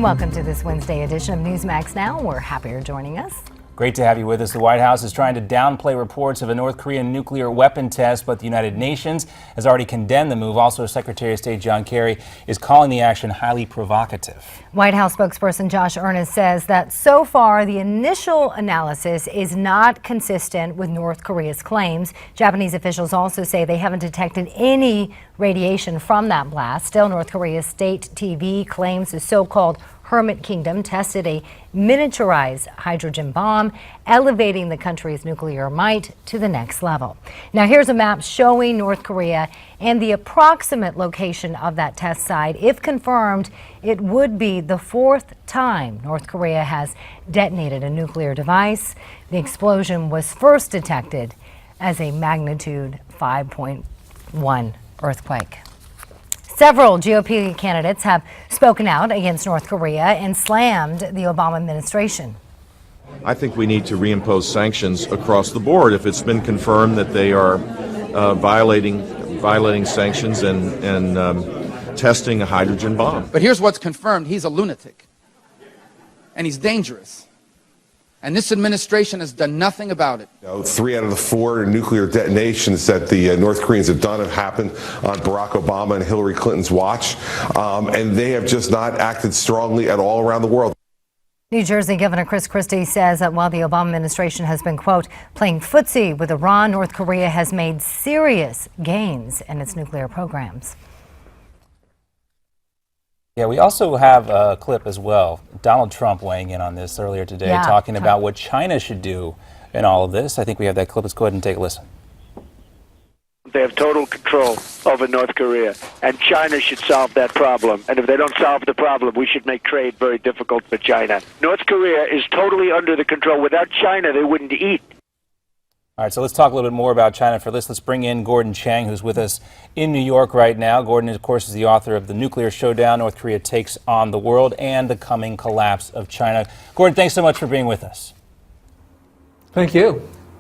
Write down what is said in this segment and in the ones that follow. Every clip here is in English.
and welcome to this Wednesday edition of Newsmax Now. We're happy you're joining us. Great to have you with us. The White House is trying to downplay reports of a North Korean nuclear weapon test, but the United Nations has already condemned the move. Also, Secretary of State John Kerry is calling the action highly provocative. White House spokesperson Josh Earnest says that so far the initial analysis is not consistent with North Korea's claims. Japanese officials also say they haven't detected any radiation from that blast. Still, North Korea's state TV claims the so-called Hermit Kingdom tested a miniaturized hydrogen bomb, elevating the country's nuclear might to the next level. Now, here's a map showing North Korea and the approximate location of that test site. If confirmed, it would be the fourth time North Korea has detonated a nuclear device. The explosion was first detected as a magnitude 5.1 earthquake. Several GOP candidates have spoken out against North Korea and slammed the Obama administration. I think we need to reimpose sanctions across the board if it's been confirmed that they are violating sanctions and testing a hydrogen bomb. But here's what's confirmed: he's a lunatic, and he's dangerous. And this administration has done nothing about it. 3 out of the 4 nuclear detonations that the North Koreans have done have happened on Barack Obama and Hillary Clinton's watch, and they have just not acted strongly at all around the world. New Jersey Governor Chris Christie says that while the Obama administration has been, quote, playing footsie with Iran, North Korea has made serious gains in its nuclear programs. Yeah, we also have a clip as well. Donald Trump weighing in on this earlier today, talking about what China should do in all of this. I think we have that clip. Let's go ahead and take a listen. They have total control over North Korea, and China should solve that problem. And if they don't solve the problem, we should make trade very difficult for China. North Korea is totally under the control. Without China, they wouldn't eat. All right, so let's talk a little bit more about China. For this, let's bring in Gordon Chang, who's with us in New York right now. Gordon, of course, is the author of The Nuclear Showdown: North Korea Takes on the World and the Coming Collapse of China. Gordon, thanks so much for being with us. Thank you.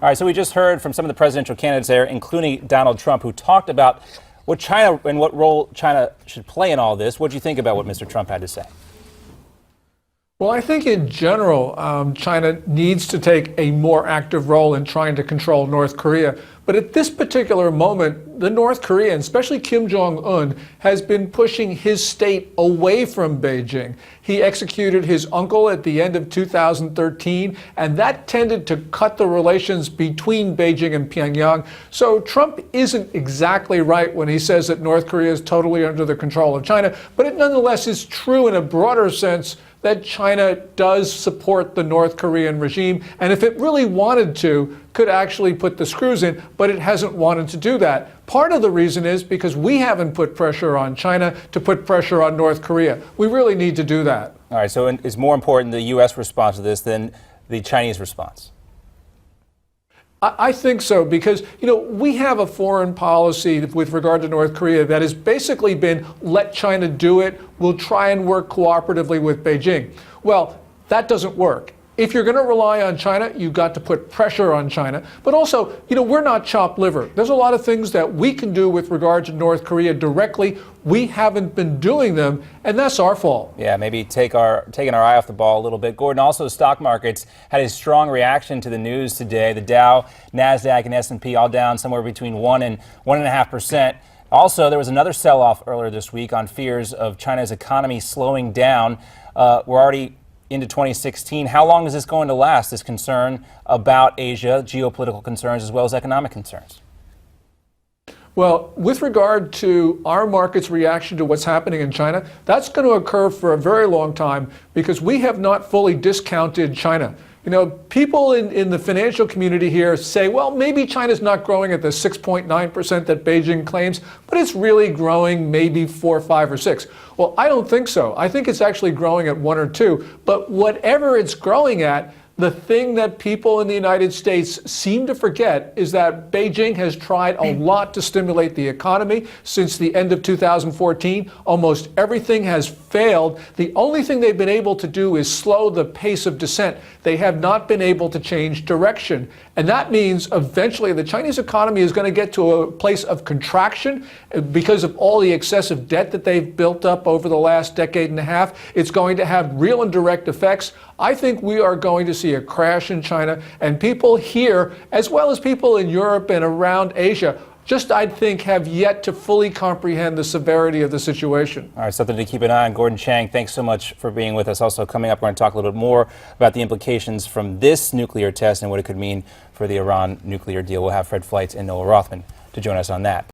All right, so we just heard from some of the presidential candidates there, including Donald Trump, who talked about what China and what role China should play in all this. What do you think about what Mr. Trump had to say? Well, I think in general, China needs to take a more active role in trying to control North Korea. But at this particular moment, the North Korean, especially Kim Jong-un, has been pushing his state away from Beijing. He executed his uncle at the end of 2013, and that tended to cut the relations between Beijing and Pyongyang. So Trump isn't exactly right when he says that North Korea is totally under the control of China, but it nonetheless is true in a broader sense that China does support the North Korean regime, and if it really wanted to, could actually put the screws in, but it hasn't wanted to do that. Part of the reason is because we haven't put pressure on China to put pressure on North Korea. We really need to do that. All right, so it's more important the U.S. response to this than the Chinese response? I think so, because, we have a foreign policy with regard to North Korea that has basically been let China do it. We'll try and work cooperatively with Beijing. Well, that doesn't work. If you're going to rely on China, you've got to put pressure on China. But also, we're not chopped liver. There's a lot of things that we can do with regard to North Korea directly. We haven't been doing them, and that's our fault. Yeah, maybe taking our eye off the ball a little bit. Gordon, also stock markets had a strong reaction to the news today. The Dow, NASDAQ, and S&P all down somewhere between 1 and 1.5%. Also, there was another sell-off earlier this week on fears of China's economy slowing down. We're already into 2016. How long is this going to last, this concern about Asia, geopolitical concerns, as well as economic concerns? Well, with regard to our market's reaction to what's happening in China, that's going to occur for a very long time because we have not fully discounted China. People in the financial community here say, well, maybe China's not growing at the 6.9% that Beijing claims, but it's really growing maybe 4, 5, or 6. Well, I don't think so. I think it's actually growing at 1 or 2. But whatever it's growing at, the thing that people in the United States seem to forget is that Beijing has tried a lot to stimulate the economy since the end of 2014. Almost everything has failed. The only thing they've been able to do is slow the pace of descent. They have not been able to change direction. And that means eventually the Chinese economy is going to get to a place of contraction because of all the excessive debt that they've built up over the last decade and a half. It's going to have real and direct effects. I think we are going to see a crash in China, and people here, as well as people in Europe and around Asia, just, I think, have yet to fully comprehend the severity of the situation. All right, something to keep an eye on. Gordon Chang, thanks so much for being with us. Also coming up, we're going to talk a little bit more about the implications from this nuclear test and what it could mean for the Iran nuclear deal. We'll have Fred Fleitz and Noah Rothman to join us on that.